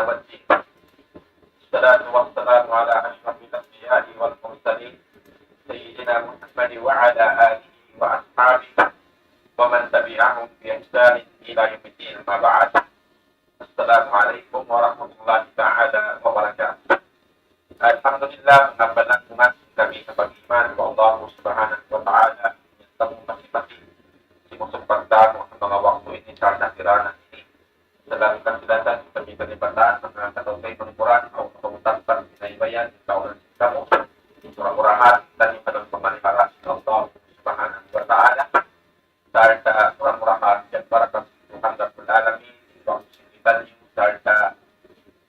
والدين. الصلاة والسلام على أشرف الأنبياء والمرسلين سيدنا محمد وعلى آله وأصحابه ومن تبعهم بإحسان إلى يوم الدين. أما بعد. السلام عليكم ورحمة الله تعالى وبركاته. Alhamdulillah, mengabarkan umat kami beriman kepada Allah Subhanahu wa taala yang telah masing-masing di musuh pertama mga waktu ini karena kirana ini dalam kansilatan kami penipatan mengangkat tauhid Al-Quran atau mengutamkan pinaybayan di kawalan kamu surah-surahan dan pada pemelihara Allah Subhanahu wa taala serta surah-surahan yang barakat Tuhan Rabbul Alamin waktu kita serta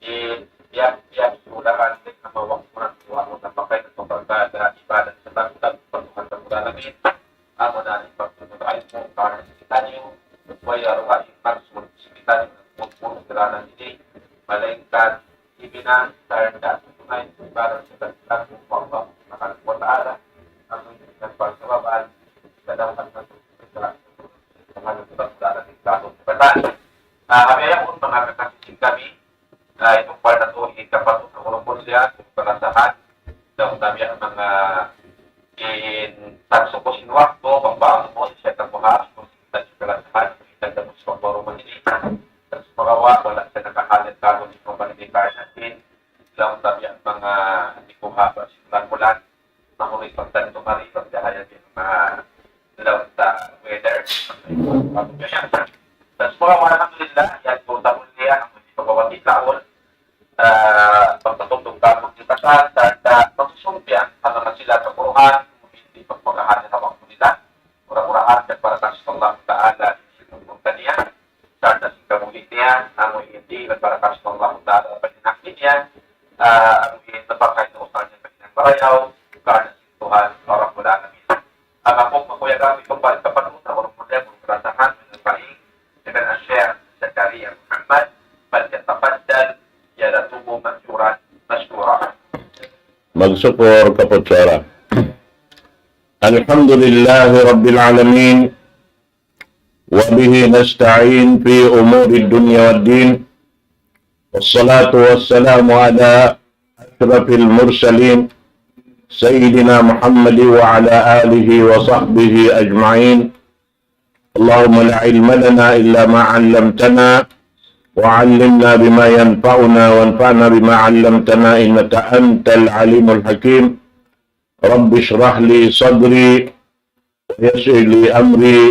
di tiap sudahan sama waktu Tuhan pakai untuk beribadah ibadah sebab Tuhan Rabbul Alamin amun dari waktu ilmu karena kita ini supaya ruang maksud kita maupun kerana ini melainkan pimpinan serta tunai ibadah sebab Allah Subhanahu wa taala amun dengan persababan dalam masuk bergerak dengan Tuhan Rabbul Alamin betul. Kami yang pun mengatakan kami itu pada tuh ikapat untuk siya perasaan dan kami mga tagsukusin waktu pembangun mo siya terbuhas dan perasaan dan termusok rumah ini dan semua wala siya nakahalit kago di pembangunan natin lang kami mga dikuha bulan namulit pagtanto mari pagdahaya din mga lauta weather dan semua alhamdulillah yang utama niya ang pagbawatit laon pagtatungtong kapag di pasal serta pagsusumpyan hanggang sila sa Quran hindi pagpagahan sa waktu nila murah-murahan dan para kasih Allah Ta'ala sinubong kaniya serta singkamulit niya ang hindi at para kasih Allah Ta'ala paginakin niya ang hindi napakay na usahan niya kaninang barayaw karena si Tuhan orang mula namin ang akong makuyagang itong balik kapanong sa orang mula mong kerasahan ng paing dengan asyar sa Kariya Muhammad pagkatapaddan yada tubuh mansyuran masyurah. Magsyukur kaputsara. Alhamdulillah Rabbil Alamin wa bihi nasta'in fi umuri dunya wad din wassalatu wassalamu ala ashrafil mursalin sayyidina Muhammad wa ala alihi wa sahbihi ajma'in. Allahumma la ilma lana illa ma 'allamtana وعلمنا بما ينفعنا وانفعنا بما علمتنا إنك أنت العليم الحكيم رب اشرح لي صدري ويسر لي أمري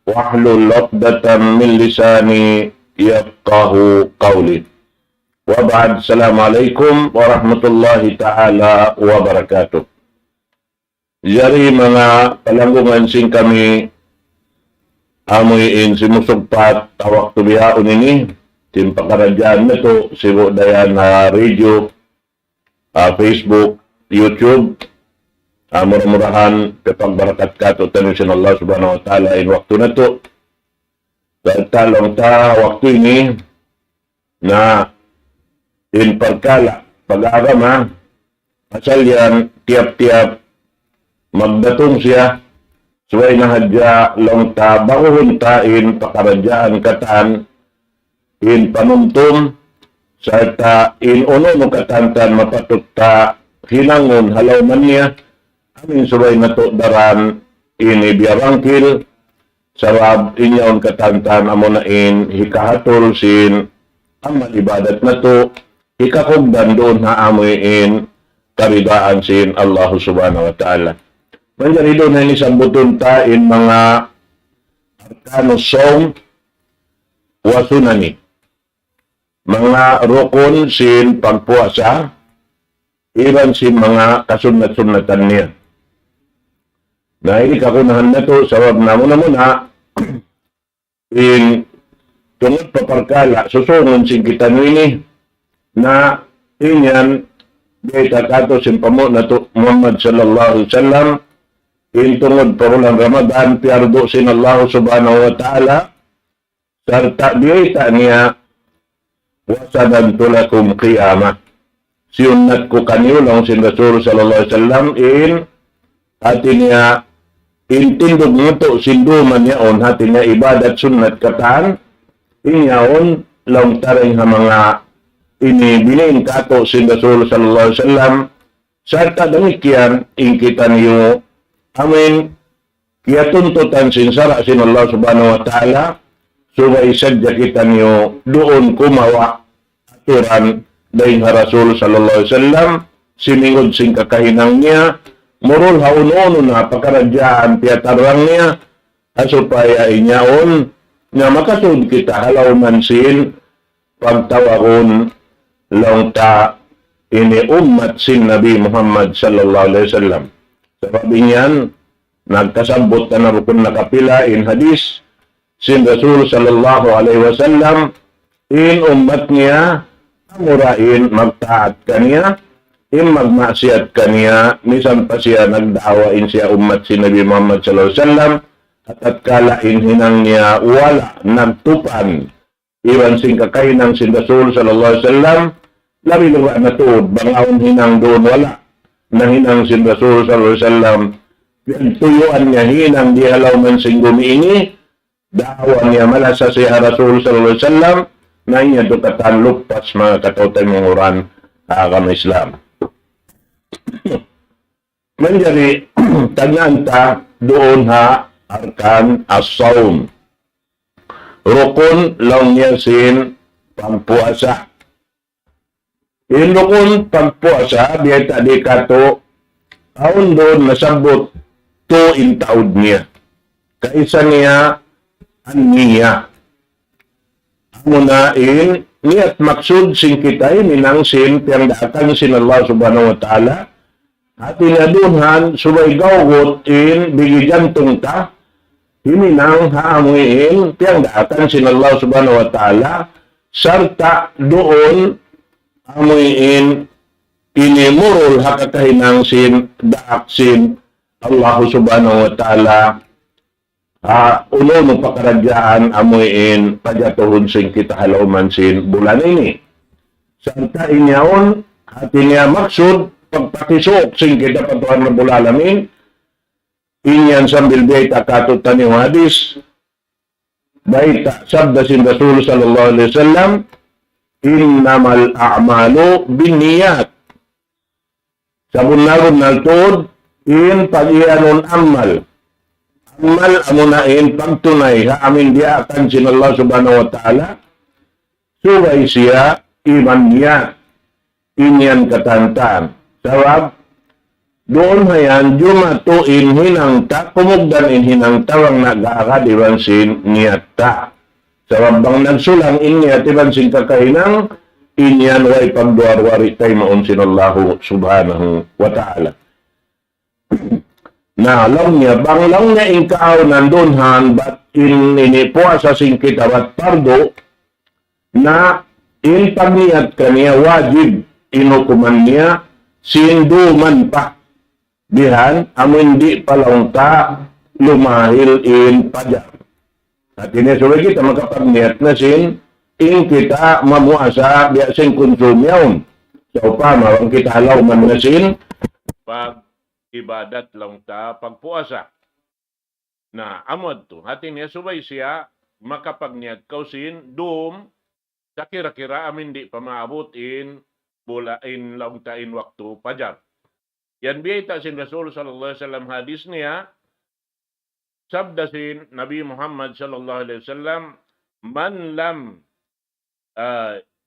واحلل عقدة من لساني يفقه قولي وبعد السلام عليكم ورحمة الله تعالى وبركاته. Jari mga palanggungan sing kami amuin simusugpat tawak tubihaon ini tim pekerjaan itu sibuk dayan radio, Facebook, YouTube. Mudah-mudahan pepang barakat kato tanusin Allah Subhanahu wa taala in waktu na to. Dahil talong ta waktu ini na in pagkala pag-agama asal yan tiap-tiap magdatong siya suway na hadya long ta baguhon ta in pakarajaan kataan in panuntum serta in uno no katantan mapatut ta hinangon halaw man niya amin subay na to daran in ibiyarangkil sarab inyaon katantan amo na in hikahatol sin amal ibadat na to hikakugdan doon ha amoy in karidaan sin Allah Subhanahu wa ta'ala. Manjari doon na nisambuton ta in mga arkano som wa sunani mga rukun sin pagpuasa, iban sin mga kasunat-sunatan niya. Na hindi kakunahan na to, sabab na muna in tungod paparkala, susungon sin kita ini na inyan dita kato sin pamo na to Muhammad sallallahu alaihi wasallam in tungod pa bulan Ramadan piardo sin Allah Subhanahu wa ta'ala serta dita niya wasadantu lakum qiyamah. Siunat ko kaniulong sin Rasul sallallahu alaihi wasallam in hati niya intindog nito sinduman niya on hati niya ibadat sunnat kataan inyaon long taring ha mga ini bilin kato si Rasul sallallahu alaihi wasallam sarta demikian ing kita niyo amin kaya tuntutan sinsara sin Allah subhanahu wa ta'ala subay sadya kita niyo doon kumawa aturan daing Rasul sallallahu alaihi wasallam siningod sing kakahinang niya murul haunono na pagkaradyaan tiyatarang niya supaya inyaon nga makasud kita halaw mansin pagtawaron lang ta ini umat sin Nabi Muhammad sallallahu alaihi wasallam. Sabi niyan, nagkasabot na rukun nakapila in hadis sin Rasul sallallahu alaihi wasallam in umat niya amurain magtaat kaniya in magmaksiyat kaniya misan pa siya nagdaawain siya umat sin Nabi Muhammad sallallahu alaihi wasallam at kalain hinang niya wala nagtupan iwan sing kakainang sin Rasul sallallahu alaihi wasallam labi luwa na tuod bangaon hinang doon wala na hinang sin Rasul sallallahu alaihi wasallam tuyuan niya hinang di halaw man sing gumiingi daawan niya malasa siya Rasul sallallahu alaihi wasallam na niya dukatan lupas mga katautay menguran agama Islam. Menjadi tagnanta doon ha arkan as-saum. Rukun lang niya sin pagpuasa. In rukun pagpuasa, biya tadi kato, taon doon nasabot to in taod niya. Kaisa niya, ang niya. Muna in, niyat maksud sing kitay, minang sin, tiyang daatan sin Allah subhanahu wa ta'ala, at inadunhan, subay gawgot in, bigijantong ta, himinang haamuin, tiyang daatan sin Allah subhanahu wa ta'ala, sarta doon, amuin, inimurol hakakahinang sin, daak sin, Allah subhanahu wa ta'ala, uno mo pakaradyaan, amuin, pajatuhon sin kita halauman sin, bulan ini. Sarta inyaon, hati niya maksud, pagpakisok sin kita patuhan na bulalamin, inyan sambil baita katut tani hadis baita sabda sin Rasul sallallahu alaihi wasallam innamal a'malu binniyat sabun nagon naltod in pag-ianon amal amunain pagtunay ha amin dia akan sin Allah subhanahu wa ta'ala subay siya iman niya inyan katantan sabab doon hayan, jumatuin hinang ta, kumugdan in hinang tawang nag-aakadiwan sin niyat ta. Sa wabang nagsulang in niyat, iban sin kakahinang, inyan way pagduarwari tay maun sin Allah subhanahu wa ta'ala. Na alam niya, banglang niya inkaaw nandun han, bat in inipuasa sin kita, bat pardo, na in pagniyat kaniya, wajib inukuman niya, sinduman pa. Dihan, amin di palang ta lumahil in pajar. At ini sulit kita makapagniat na sin, in kita mamuasa biya sin konsumyaon. Sa upama, ang kita halaw man na sin, pag ibadat lang ta pagpuasa. Na amod to, hati niya subay siya, makapagniat kausin, dum, sa kira-kira amin di pa maabot in, bula in lang ta in waktu pajar. Yan biyata sin Rasul sallallahu alaihi wasallam hadis niya sabda sin Nabi Muhammad sallallahu alaihi wasallam man lam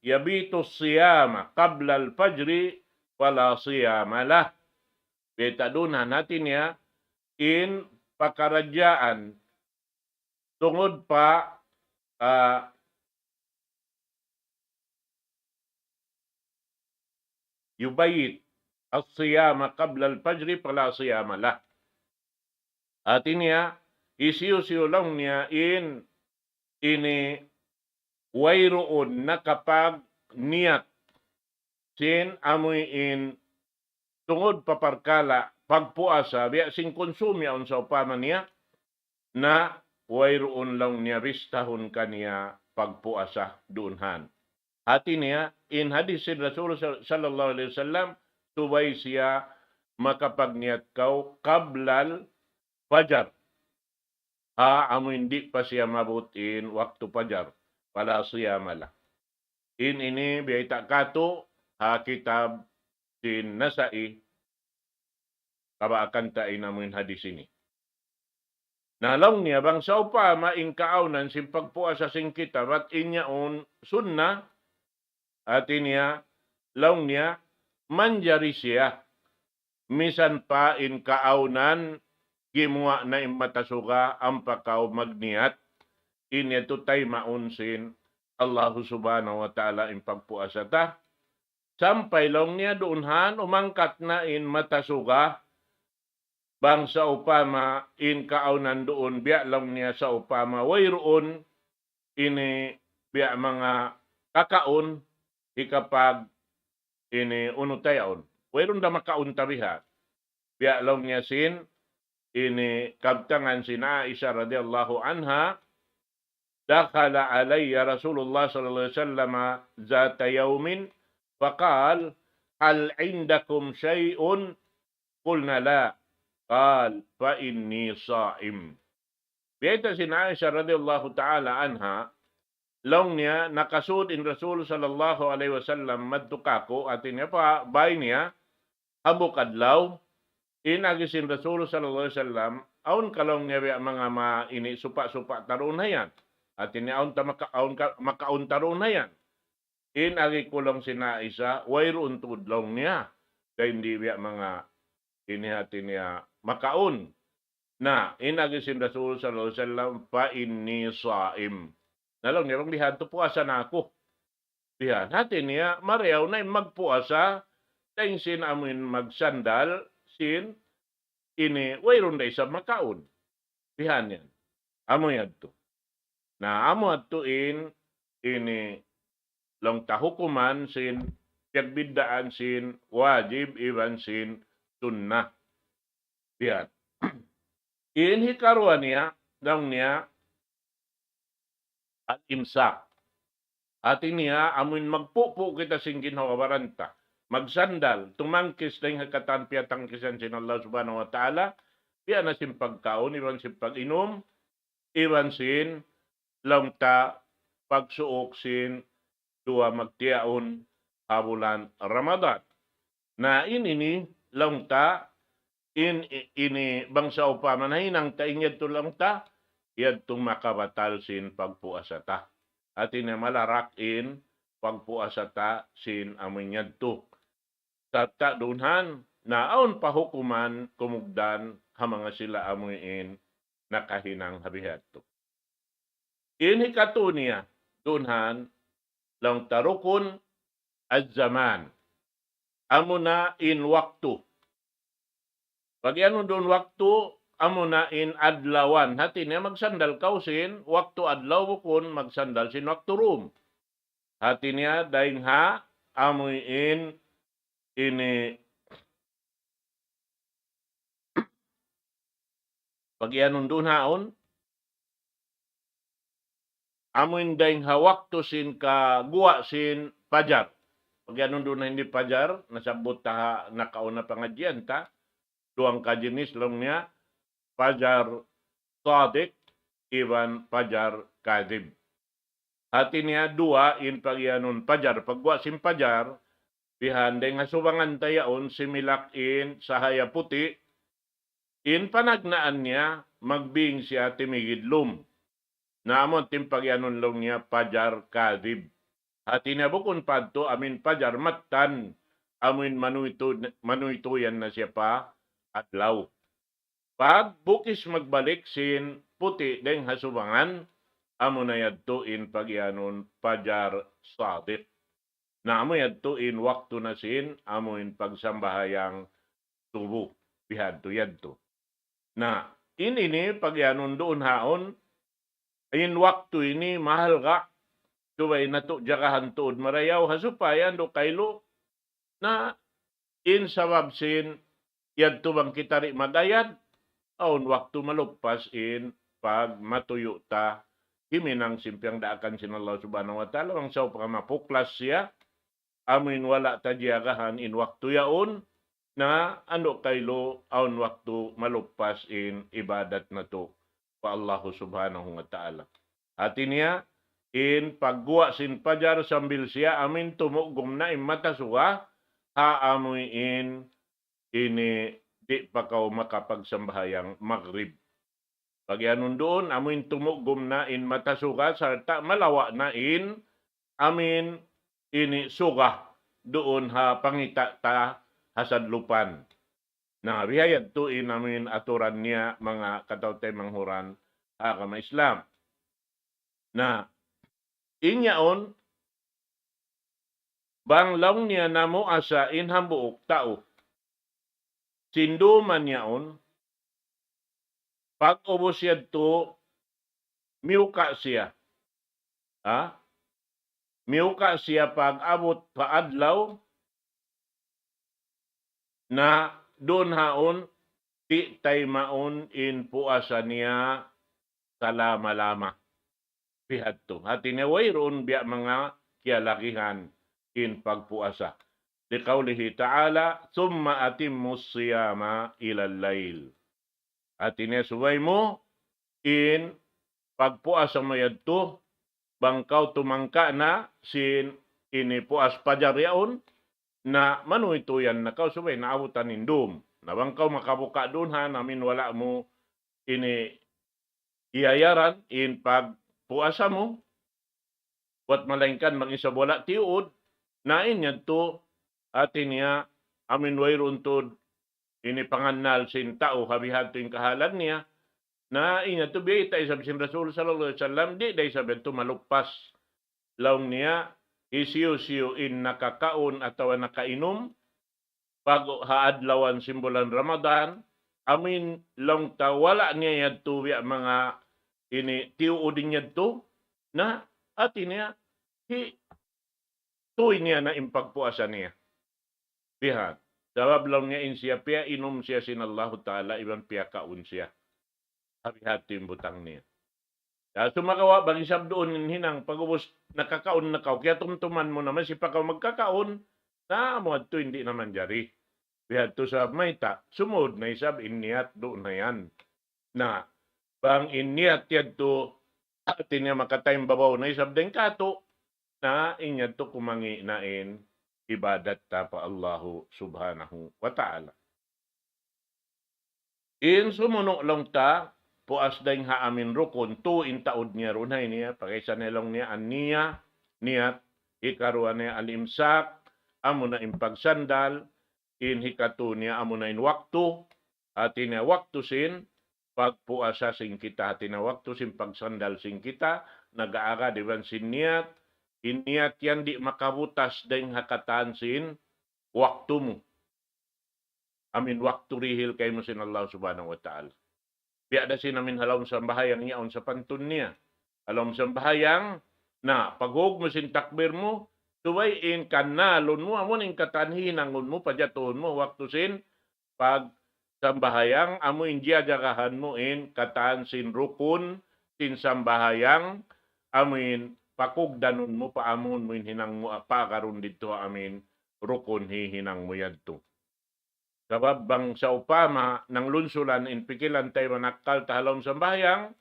yabitu siyama qabla al-fajri wala siyama lah. Biyata dunan natin niya in pakaradyaan tungod pa yubayit as-siyama qabla al-fajri fala siyama lah. At niya, isiyo-siyo lang niya ini wayroon na kapag niyat sin amoy in tungod paparkala pagpuasa biya sin konsumya on sa upama niya na wayroon lang niya bistahon kaniya pagpuasa dunhan. Hati niya, in hadis sin Rasul sallallahu alaihi wasallam, subay siya makapagniat kau kablal fajar. Amo hindi pa siya mabutin waktu fajar. Wala siya mala. ini biyay kato ha kitab sin Nasai kabaakan ta inamin hadis ini. Nalong niya bang sa upama ingkaaw sin pagpuasa sing kitab at inyaon sunnah at niya long niya manjari siya misan pa inkaawnan gimwa na imatasuga ang pakaw magniat ini tutay maunsin Allah subhanahu wa ta'ala in pagpuasa ta. Sampay long niya doonhan umangkat na in matasuga bang sa upama in kaawnan doon biya lang niya sa upama wayroon ini biya mga kakaon ikapag ini unutayaon. Wayroon da makauntabiha. Biya lang niya sin ini kabtangan sin Aisha radhiyallahu anha dakhala alayya Rasulullah sallallahu alaihi wasallam zata yawmin faqal hal indakum shay'un qulna la qal fa inni sha'im. Biyata sin Aisha radhiyallahu ta'ala anha long niya nakasud in Rasul sallallahu alaihi wasallam madtukako atin niya pa bay niya habok adlaw inagisin Rasul sallallahu alaihi wasallam aun kalong niya mga ini supa-supa taron na yan atin niya aun ta makaun taron na yan inagi kulong sina Aisha wayroon tudlong niya kay hindi biya mga ini atin niya makaon na inagisin Rasul sallallahu alaihi wasallam fa inni sha'im. Nalong nirong lihan to puasa na ako. Lihan natin niya mariaw na magpuasa tayong sin amin magsandal sin ini wayron da isa makaon. Lihan yan. Amo yan to. Na amo to ini long tahukuman sin pagbiddaan sin wajib iban sin sunnah. Lihan. Inhi karuan niya lang niya at imsak. Atin niya, amun magpupo kita sing ginhawabaranta. Magsandal, tumangkis na yung hakatan piyatangkisan sin Allah subhanahu wa ta'ala, piya na sin pagkaon, iwan sin pag-inom, iwan sin langta pagsuok sin dua magtiaon habulan Ramadan. Na ini langta ini bangsa upama na hinang taingyad to langta, yadtong makabatal sin pagpuasa ta. At ina malarakin pagpuasa ta sin amin yadto. Tata dunhan na aon pahukuman kumugdan hamanga sila amuin nakahinang habihato. Ini katunia dunhan lang tarukun at zaman. Amo na in waktu. Pag ano doon waktu, amo na in adlawan. Hati niya magsandal kausin, waktu adlaw bukon, magsandal sin waktu room. Hati niya daing ha, amoy in ini pag yanon doon haon, amoy daing ha waktu sin ka guwa sin pajar. Pag yanon doon na hindi pajar, nasabot ta nakauna pangadyan ta, duang kajinis lang niya, Fajar Sadiq, iban Fajar Kadib. Hati niya dua in pagyanon Fajar. Pagwa sim Fajar, bihanday nga subangan tayaon similak in sahaya puti, in panagnaan niya, magbing siya timigidlum. Naamon tim pagyanon lang niya Fajar Kadib. Hati niya bukon padto, amin Fajar matan, amin manuytuyan na siya pa adlaw. Pag bukis magbalik sin puti deng hasubangan, amo na yadtuin pagyanon Fajar Sadiq. Na amo yadtuin waktu na sin, amoin pagsambahayang tubo. Bihadto yadto. Na ini pagyanon doon haon, in waktu ini mahal ka, tuway nato jakahan tuod marayaw hasupayan do kaylo, na in sabab sin, yadto bang kitari madayad, aun waktu malupas in pag matuyo ta himinang simpyang daakan sin Allah subhanahu wa ta'ala ang saw pag mapuklas siya amin wala ta diagahan in waktu yaon na ano kaylo aun waktu malupas in ibadat na to pa Allah subhanahu wa ta'ala. Hati niya in pagguwa sin pajar sambil siya amin tumugom na in matasuga haamuin ini di pa kaw makapagsambahayang maghrib. Pagyanon doon, amin tumugom na in matasuga sarta malawa na in amin ini suga doon ha pangita ta hasadlupan. Na bihayad to in amin aturan niya mga katawtay manghuran kama Islam. Na inyaon banglaw niya namo asa in hambuok tao. Sinduman yaon pag ubos yadto miuka siya. Ha? Miuka siya pag abot paadlaw na doon haon di tay maon in puasa niya kalama-lama. Pihadto. Hati niya wayron biya mga kialakihan in pagpuasa. Liqaulihi ta'ala, summa atimmus siyama ilal layl. Hati niya suway mo in pagpuasa mo yadto bangkaw tumangka na sin ini puas pajar yaon na manuituyan na kaw subay naabutan indum. Na bangkaw makabuka doon ha namin wala mo ini iyayaran in pagpuasa mo. Wat malangkan mag-isa wala tiud na inyadto atin niya amin wayron tod ini panganal sin tao habihat in kahalan niya na inyadto biya ita isab sin Rasul sallallahu alaihi wasallam di day sabi to malukpas laong niya isiyo-siyo in nakakaon ataw nakainom pag haadlawan simbolan Ramadan amin long ta wala niya yadto biya mga ini tiuodin yadto na atin niya tuy niya na impagpuasa niya. Bihat. Sabab lang niya in siya piya inom siya sin Allah Ta'ala ibang piya kaun siya. Habihat yung butang niya. Kaya sumakawa bang isab doon hinang pag-ubos nakakaon na kaw. Kaya tumtuman mo naman si pakaw magkakaon na mo to hindi naman jari. Bihat to sa mayta. Sumod na isab iniyat doon na yan. Na bang iniyat yan to atin niya makatayang babaw na isab din kato na inyad to kumangi nain ibadat ta pa Allahu subhanahu wa ta'ala. In sumunok lang ta puas daing haamin rukun tu in taod niya runay niya pakaysa nilong niya an niyat ikaruan niya alimsak amo na impagsandal in hikatu niya amo na in waktu atin niya waktu sin pagpuasa sin kita atin na waktu sin pagsandal sin kita nag-aaga diban sin niyat iniyat yan di makabutas daing hakatan sin waktu mo. Amin waktu rihil kay mo sin Allah subhanahu wa ta'ala. Biya da sin amin halawm sa bahayang niyaon sa pantun niya. Halawm sa bahayang na paghug mo sin takbir mo, tuway in kanalon mo, amon in katanhinangon mo, padyatoon mo, waktu sin pag sambahayang, amo in jagahan mo in katan sin rukun, sin sambahayang, amin pakugdanon mo paamon mo hinang mo pakaron dito amin rukun hinang mo yadto. Sabab bang sa upama ng lunsulan in pikilan tayo manakal tahalom sa bayang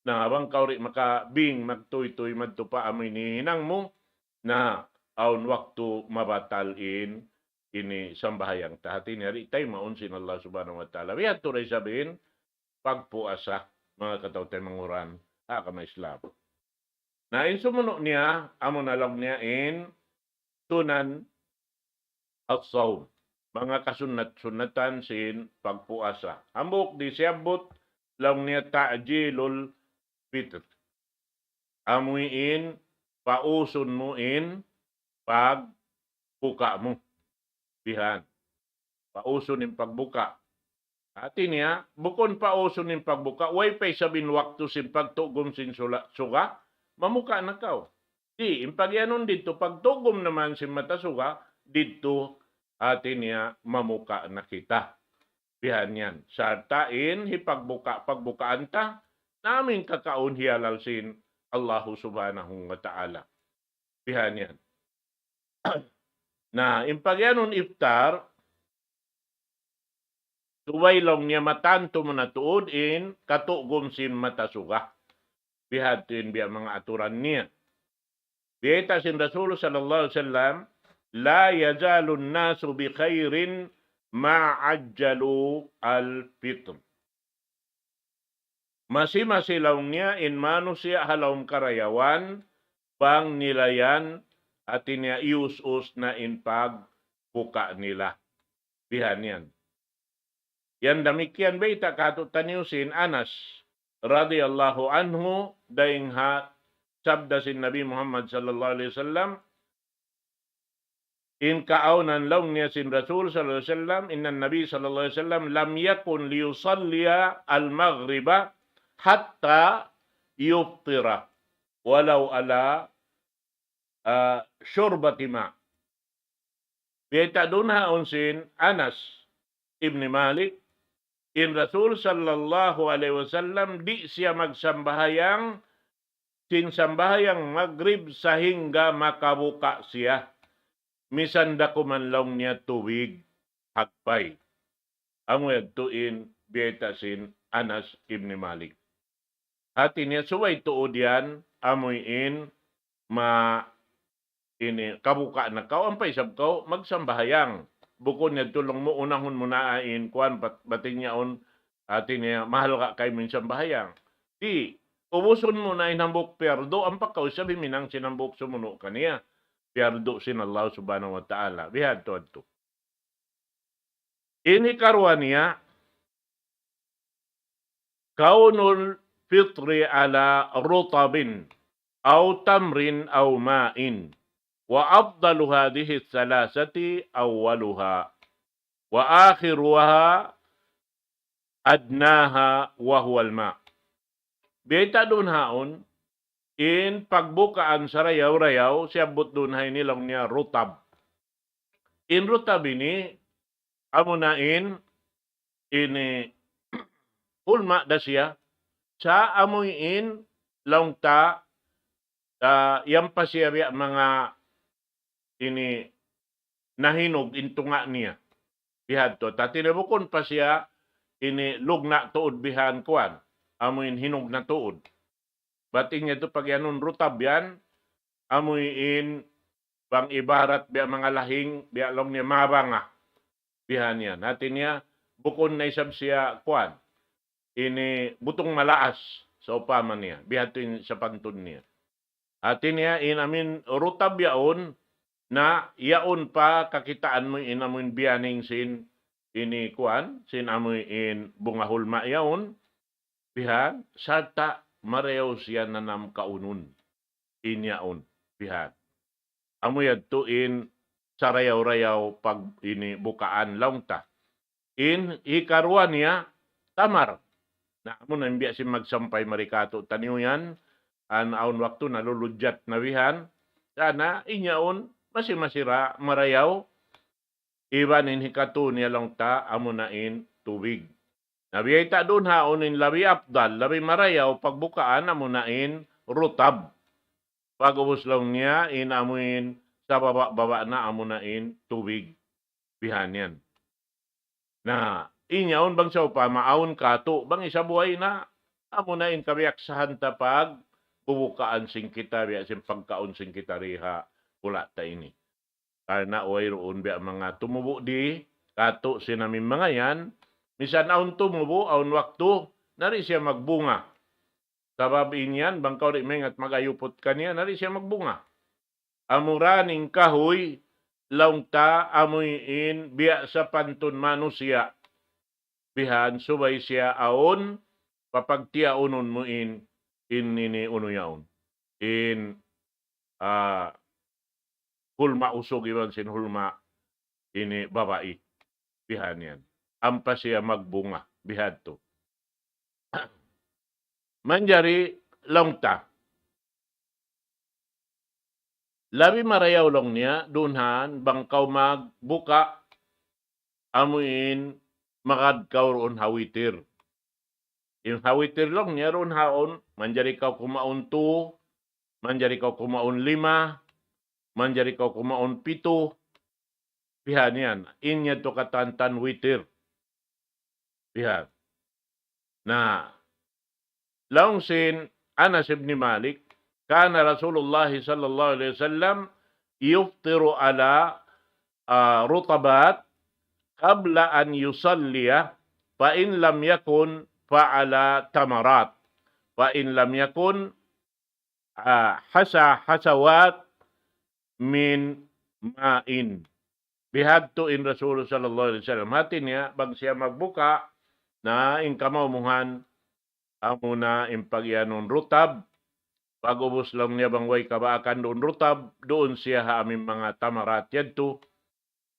na habang kauri makabing magtuy-tuy madto pa amin hinang mo na aun waktu mabatal in ini sambahayang tahati ni tayo maunsin Allah subhanahu wa ta'ala. Wiyad to rin sabihin pagpuasa mga katawtay manguran kama Islam. Na in sumunok niya, amo na lang niya in sunan as-sawm. Mga kasunat-sunatan sin pagpuasa. Ambok di siyabot lang niya ta'jilul fitr. Amuin, pauson mo in pagbuka mo. Bihan. Pauson in pagbuka. Ati niya, bukon pauson in pagbuka, way pay sabin waktu sin pagtugom sin suga, mamuka na kaw. Di, impagyanon dito, pagtugom naman si matasuga, dito atin niya mamuka na kita. Bihan yan. Sa tain, pagbukaan ta, namin kakaon hialal sin Allahu subhanahu wa ta'ala. Bihan yan. Na, impagyanon iftar, tuway lang niya matanto mo na tuod in, katugom sin matasuga. Bihatin biya mga aturan niya. Biyeta sin Rasul sallallahu alaihi wasallam, la yazalu nasu bi khairin ma'ajjalu al-fitr. Masi-masilaw niya in manusia halawm karayawan, bang nilayan at niya ius-us na in pagbuka nila. Bihan yan. Yan damikian ba ita katutaniusin Anas radhiyallahu anhu daing ha sabda sin Nabi Muhammad sallallahu alaihi wasallam in kaaunan law niya sin Rasul sallallahu alaihi wasallam inna Nabi sallallahu alaihi wasallam lam yakun liyusalliya al-maghriba hatta yuftira walau ala syurbati ma. Biyata doon haon sin Anas ibn Malik in Rasul sallallahu alaihi wasallam di siya magsambahayang sinsambahayang Maghrib sahingga makabuka siya. Misanda kumanlaw niya tuwig hagpay. Ang tuin biyeta sin Anas ibn Malik. Hati niya suway tuod yan amuin ini kabuka na kao ampay sab kao magsambahayang. Bukod niya tulong mo unahon mo naain kuan bating niya on atin niya mahal ka kay minsan bahayang. Di ubuson mo na inambok perdo ang pagkausap minang sinambok sumuno kaniya. Perdo sin Allah subhanahu wa ta'ala. Bihad to adto. Ini karuan niya kaunul fitri ala rutabin aw tamrin aw ma'in. Wa afdalu hadhihi thalathati awwaluha wa akhiruha adnaha wa huwa al-ma. Biyata doon haon in pagbukaan sa rayaw-rayaw siyabot doon hay nilang niya rutab. In rutab ini amunain ini ulma da siya sa amuin longta yang pasirya mga ini nahinog intunga niya. Bihad to. Tatinabukon pa siya ini lugna tuod bihan kuan. Amuin hinog na tuod. Bating niya to pag yanon rutab yan, amuin bang ibarat biya mga lahing biya long niya mabanga. Bihan yan. Natin niya bukon na isab siya kuan. Ini butong malaas sa upaman niya. Bihad to sa pantun niya. Atin niya inamin rutab yaon na yaon pa kakitaan mo inamoy biyaning sin ini kuan sin amoy in bungahulma yaon bihan sarta mareyaw siya nanam kaunon inyaon bihan amoy adtuin sarayaw-rayaw pag ini bukaan lawngta in ikaruan niya tamar na amo na biya si magsampay marikato taniw yan an aun waktu naluludyat na bihan sana inyaon masira marayaw ibanin hikato niya lang ta amunain tubig. Nabiyay doon haonin labi apdal, labi marayaw pagbukaan amunain rutab. Pagubos lang niya inamuin sa baba na amunain tubig. Bihan yan. Na inyaon bang sa upama aon kato bang isabuhay na amunain kabiyak sa hanta pag bubukaan sing kita biya sing pagkaon sing kita riha pula ta ini. Karena way roon biya mga tumubo di, kato sinamin mga yan, misan aon tumubo, aon waktu, nari siya magbunga. Sababin yan, bangkaw rin mengat magayupot kaniya, nari siya magbunga. Amuraning kahoy, laungta amuyin biya sa pantun manusia. Bihan, subay siya aon, papagtiaunon mo in nini uno yaon. In, hulma usog iban sin hulma ini babae. Bihan yan. Ampa siya magbunga. Bihad to. Manjari longta. Labi marayaw long niya, dunhan, bangkaw magbuka, amuin, makadkaw roon hawitir. Yung hawitir long niya, roon haon, manjari kaw kumaon 2, manjari kaw kumaon 5, manjari kaw kumaon 7, bihan yan. Inya to katantan witir. Bihan. Na, laong sin Anas ibn Malik, kana Rasulullah sallallahu alaihi wasallam yuftiru ala rutabat qabla an yusalliya fa in lam yakun fa ala tamarat fa in lam yakun hasawat min ma'in bihadto in Rasul sallallahu alaihi wasallam. Hati niya, bag siya magbuka, na ingkamawmuhan, amo na impagyanon rutab, pag-ubos lang niya bang way kabaakan doon rutab, doon siya ha aming mga tamarat yadto,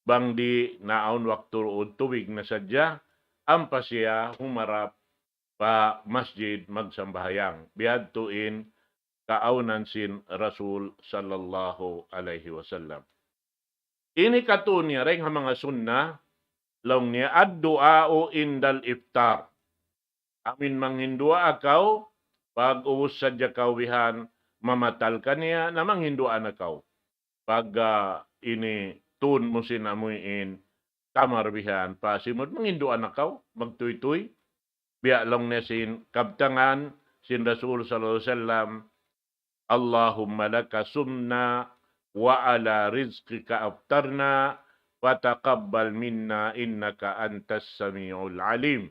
bang di naon waktu o tubig na sadya, ampa siya humarap pa masjid magsambahayang. Bihadto in kaaunan sin Rasul sallallahu alaihi wasallam. Ini katunya ring mga sunna long niya ad-du'a indal iftar. Amin manghindua akaw pag uwos sadya kawihan mamatal kaniya na manghinduan akaw. Pag ini tun mo sinamuin kamarbihan pasimod manghinduan akaw magtuy-tuy biya long niya sin kabtangan sin Rasul sallallahu alaihi wasallam Allahumma laka sumna wa ala rizqika aftarna wa taqabbal minna innaka antas samiul alim.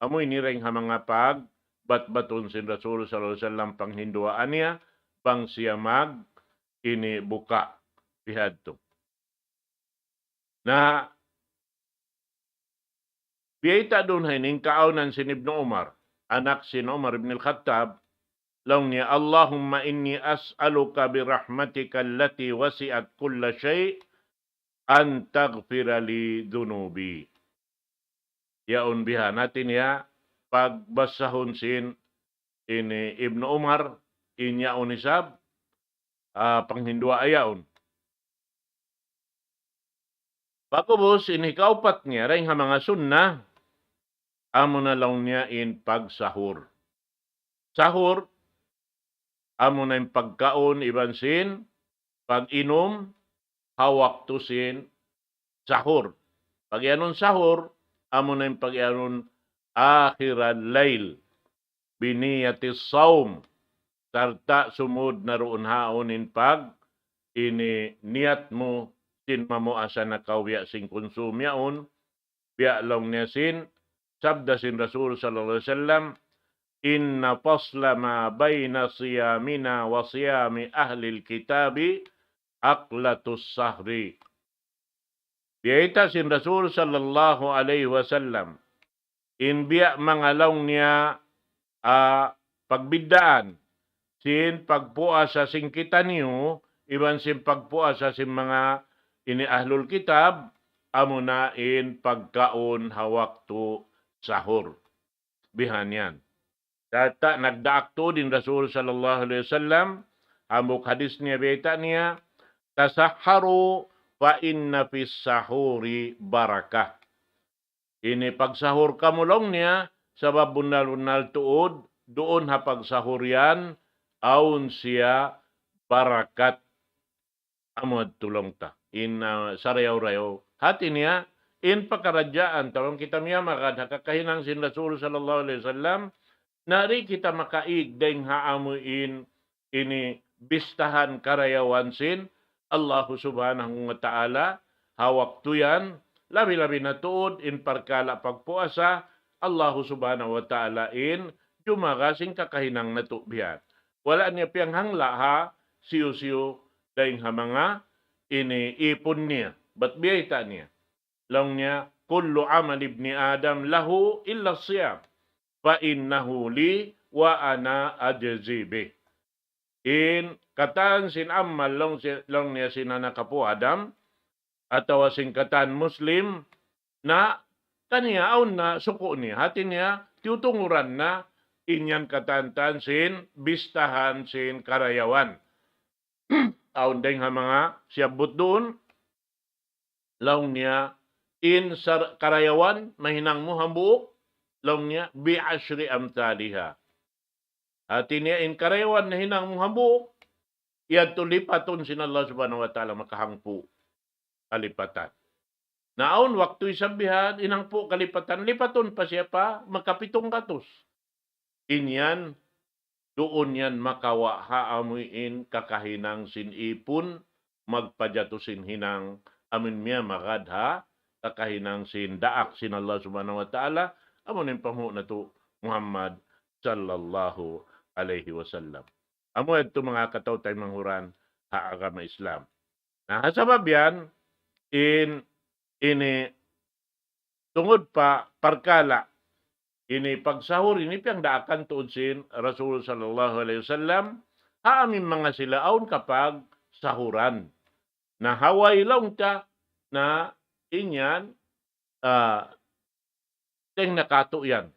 Amoy ni ring mga pag batbaton sin Rasul sallallahu alaihi wasallam panghinduaan niya pang siya mag ini buka bihadto. Na biyita doon hining kaaunan sin Ibn Umar, anak sin Umar ibn al-Khattab, long niya, Allahumma inni as'aluka birahmatika allati wasi'at kulla shay' an taghfira li dhunubi. Yaon biha natin ya pagbasahon sin ini Ibn Umar inya unisab panghindua ayaon. Pagubos ini kaupat niya ring mga sunnah amo na lang niya in pagsahur. Sahur amo na yung pagkaon ibansin, pag-inom, hawak tusin, sahur. Pag yanon sahur, amo na yung pag-yanon akhiral layl, biniyatis saum, sarta sumud na roon haonin pag, ini niyat mo, sin mamo asa na kawya sing konsumyaon, biya lang niya sin, sabda sin Rasul sallallahu alaihi wasallam, inna fasla ma bayna siyamina wa siyami ahlil kitabi aklatus sahri. Biyaita sin Rasul sallallahu alaihi wasallam in biya mangalong niya pagbidaan sin pagpuas sa singkitan niyo iban sin pagpuas sa sin mga ini ahlul kitab amo na in pagkaon hawak to sahur. Bihan yan. Data nagdaakto din Rasul sallallahu alaihi wasallam amok hadis niya beta niya tasahharu fa inna fis sahuri barakah. Ini pagsahur kamulong niya sabab bunal-bunal tuod doon ha pagsahur yan aun siya barakat amod tulong ta. In sarayaw-rayaw hati niya in pakaradyaan tawang kita miya makadakahinang sin Rasul sallallahu alaihi wasallam nari kita makaig deng haamuin ini bistahan karayawan sin Allah subhanahu wa ta'ala hawak tuyan labi-labi na tuod in parkala pagpuasa Allah subhanahu wa ta'ala in jumagasing kakahinang natubihan. Wala niya piyang hangla ha siyo-siyo deng ha mga ini ipon niya. Ba't biyayta niya? Lang niya kullu amal ibni Adam lahu illa siyam. Fa innahu li wa ana ajzibi. In katan sin amal long niya sinana kapo Adam atau sin katan Muslim na kaniya aun na suko niya hati niya tiutunguran na inyan katantan sin bistahan sin karayawan. Aun deng ha mga siyabot doon long niya in karayawan mahinang mo hambuok long niya bi ashri amtaliha. Hati niya in karayawan na hinang mong hambuok, iyan tulipaton sin Allah subhanahu wa ta'ala makahangpo kalipatan. Naon waktu isabihan inangpo kalipatan, lipaton pa siya pa makapitong katos. Inyan doon yan makawa haamuin kakahinang sinipon, magpajatusin hinang amin miya makadha, kakahinang sin daak sin Allah subhanahu wa ta'ala, amunin pamu na to Muhammad sallallahu alaihi wasallam. Amo ito mga kataw tayo manghuran ha agama Islam. Nah, sabab yan, ini tungod pa parkala ini pagsahur ini piyang daakan tuod sin Rasul sallallahu alaihi wasallam haamin mga silaon kapag sahuran. Na haway lang ta na inyan teng nakato yan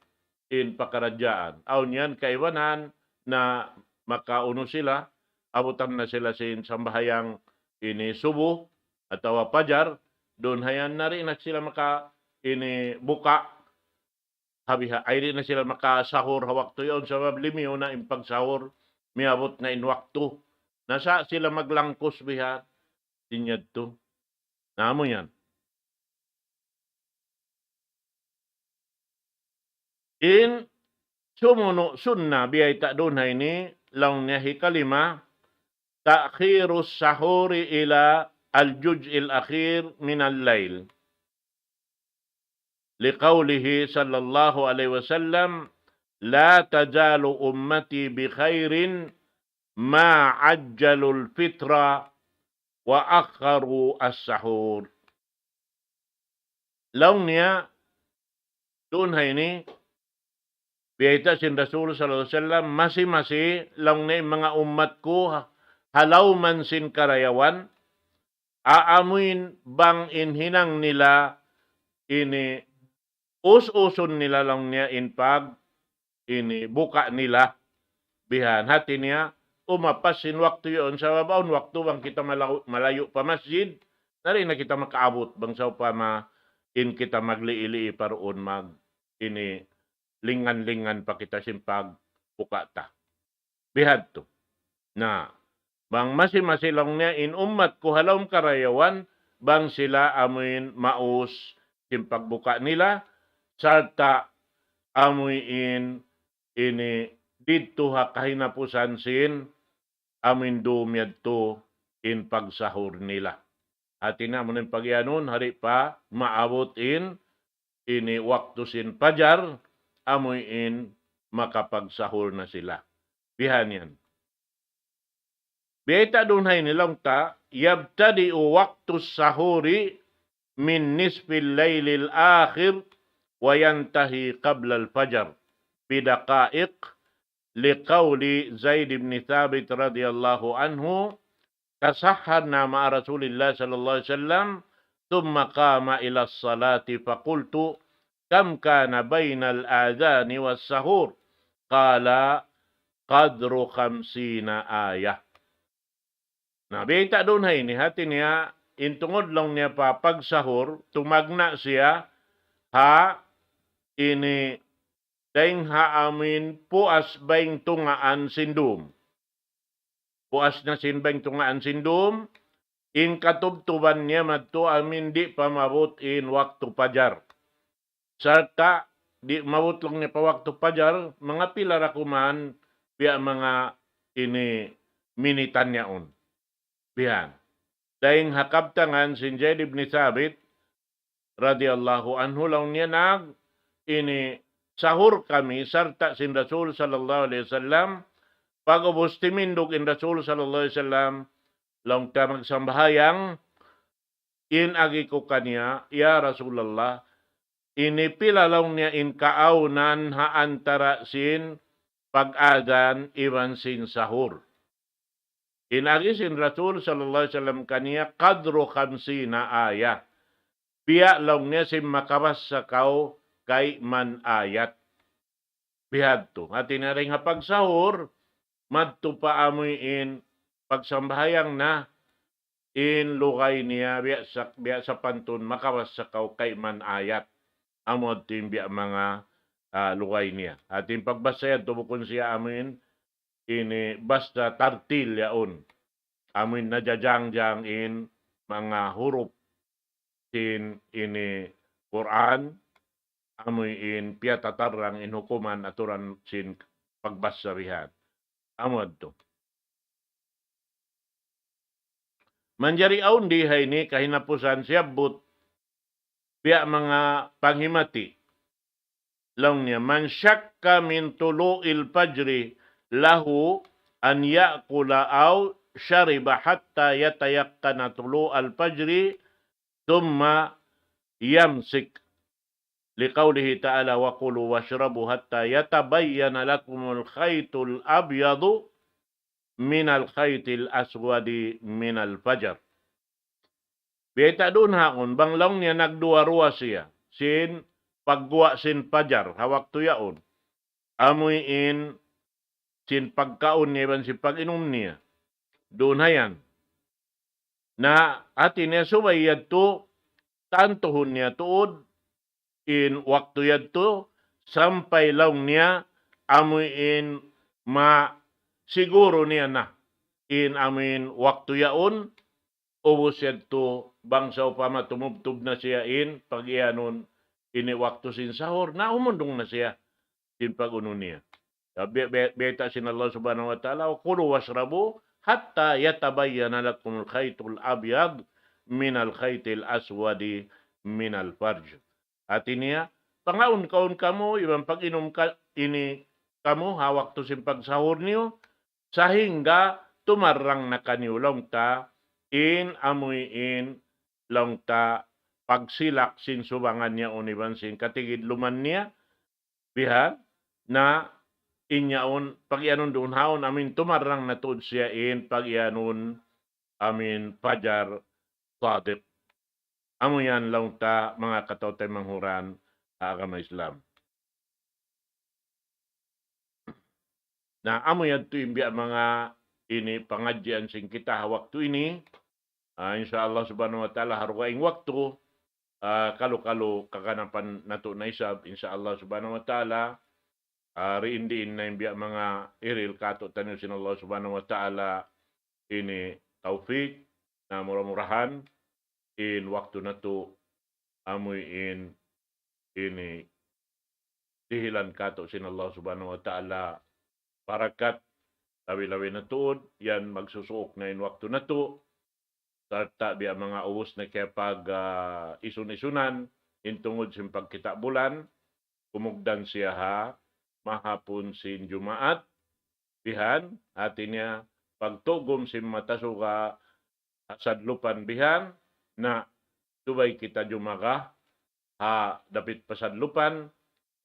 in pakaradyaan. Aun yan kaiwanan na makauno sila, abutan na sila sin sambahayang ini subuh atau pajar, doon hayan na rin na sila maka ini buka habiha ay rin na sila makasahur hawak to yon sa mablimiyo na impagsahur miabot na inwakto nasa sila maglangkos biha tinyad to namo yan in sumuno sunna biyay ta doon hay ni lang niya hikalima ta'khirus sahuri ila al-juz'il akhir min al-lail. Liqaulihi sallallahu alaihi wasallam, la tazalu ummati bi khairin ma ajjalul fitra wa akharu as-sahur. Laung niya doon hay ni biyayta sin Rasul sallallahu alaihi wasallam masi laung na mga ummat ko halaw man sin karayawan aamuin bang inhinang nila ini us-uson nila lang niya in pag ini buka nila bihan hati niya umapas sin waktu yon sa babaon waktu bang kita malayo pa masjid nari na kita makaabot bang sa upama in kita magliili paroon mag ini lingan-lingan pa kita sin pag buka ta bihad to na bang masi-masilong niya in ummat ko halawm karayawan bang sila amuin maus sin pagbuka nila sarta amuin ini dito ha kahinapusan sin amin dumyad to in pagsahur nila. Hati na mo ng pagyanon hari pa maabot in ini waktu sin pajar amuin makapagsahur na sila. Bihan yan. Beta doon hay nilang ta yabtadi waktu sahuri min nisfil laylil akhir وينتهي قبل الفجر بدقائق لقول زيد بن ثابت رضي الله عنه تسحرنا مع رسول الله صلى الله عليه وسلم ثم قام إلى الصلاة فقلت كم كان بين الآذان والسحور قال قدر 50 آية. Nah, beta doon hay ni hati niya intungod lang niya pa pagsahur tumagna siya ha ini daing haamin puas baing tungaan sindum. Puas na sinbaing tungaan sindum, in katubtuban niya madto amin di pa mabot in waktu pajar. Sarta di mabot lang niya pa waktu pajar, mga pila rakuman biya mga ini minitan niyaon. Biyan. Daing hakabtangan sin Zaid ibn Thabit radhiyallahu anhu lang niya ini sahur kami sarta sin Rasul sallallahu alaihi wasallam pag-ubos timindog in Rasul sallallahu alaihi wasallam lang ta magsambahayang in agi ko kaniya ya Rasulullah ini pila lang niya in kaaunan ha antara sin pag-adan iwan sin sahur in agi sin Rasul sallallahu alaihi wasallam kaniya qadru 50 ayat biya lang niya sin makabas sa kau kay man ayat. Bihad to. Hati na rin pagsahur, madto pa amoy in pagsambahayang na in lukay niya biya sa pantun makawas sa kaw kay man ayat. Amod tin biya mga lukay niya. Atin pagbasayad tubukon siya amin ini basta tartil yaon. Amin najajang-jang in mga huruf sin ini Quran amoy in piyatatarang in hukuman aturan sin pagbasarihan. Amad to. Manjari aun dihay ni kahinapusan siya but biya mga panghimati. Lang niya, man syakka min tulu'il fajri lahu an ya'kula aw syariba hatta yatayakkana tulu'al fajri thumma yamsik. Liqaulihi ta'ala wa kulu washrabu hatta yatabayyana lakumul khaytul abyadu minal khaytil aswadi minal fajar. Biyata doon haon, banglaw niya nagduwa-ruwa siya. Sin pagguwa sin fajar, hawak tuyaon. Amuyin sin pagkaon niya, ban sin pag-inom niya. Doon hayan. Na atin niya subayad to, tantuhon niya tuod, in waktu yadto sampai laung niya amuin siguro niya na in amin waktu yaon ubos yadto bangsa upama tumubtub na siya in pag-ianon ini waktu sin sahur na umundong na siya sin pag-uno niya. Beta sin Allah subhanahu wa ta'ala kulu wasrabu hatta yatabayyana lakumul khaytul abyad minal khaytil aswadi minal farj. Ati niya, pangaon-kaon kamo, ibang pag-inom ka, ini kamo, hawak to sin pagsahur niyo, sahingga tumarang na kanyo long ta, in amoy in long ta, pagsilak sin subangan niya uniban sin katigid luman niya, biha, na inyaon, pag-ianon doon haon, amin tumarang na tuod siya in, pag-ianon, amin fajar, sadiq. Amo yan lang ta mga katotay manghuran agama Islam. Na amo yan to imbiya mga ini pangadyan sing kita waktu ini. Insyaallah subhanahu wa ta'ala harwaing waktu kalu-kalu kakanapan nato na isab insyaallah subhanahu wa ta'ala riindiin na imbiya mga iril kato tanyo sin Allah subhanahu wa ta'ala ini taufik na murah-murahan in waktu na to amoy in ini dihilan kato sin Allah subhanahu wa ta'ala barakat lawi-lawi na tuod yan magsusuok na in waktu na to sarta biya mga uwos na kaya pag isun-isunan intungod sin pagkita bulan kumugdan siya ha mahapon sin Jumaat bihan atin niya pagtugom sin matasuka sadlupan bihan na tubay kita jumaga ha dapit pasadlupan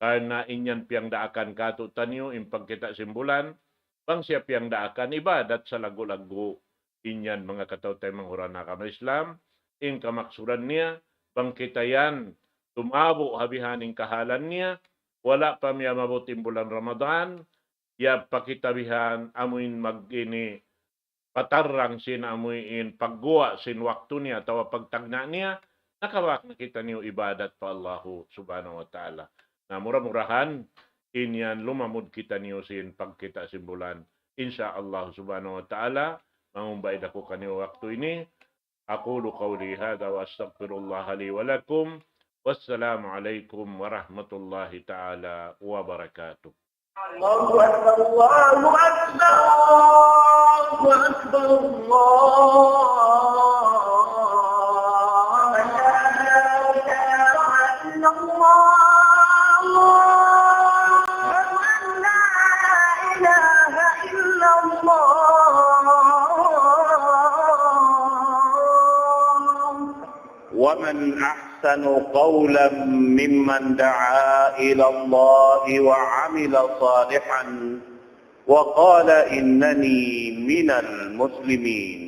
karena inyan piyang daakan kato tanyo impag kita simbulan bang siya piyang daakan ibadat sa lagu-lagu inyan mga katawtay manghuran na kama Islam in kamaksuran niya bang kita yan tumabo habihaning kahalan niya wala pa miya mabuting bulan Ramadan ya pakitabihan amuin magini patarang sin amuin pagguwa sin waktu niya tawa pagtagna niya nakawak na kita niyo ibadat pa Allahu subhanahu wa ta'ala na murah-murahan inyan lumamud kita niyo sin pagkita simbulan insyaallah subhanahu wa ta'ala mangumbay dako kaniyo waktu ini aqulu qawli hadha wa astaghfirullah li wa lakum wassalamu alaikum warahmatullahi ta'ala wabarakatuh. Allahu Akbar, Allahu Akbar, Allahu Akbar, ومن أحسن قولا ممن دعا إلى الله وعمل صالحا وقال إنني من المسلمين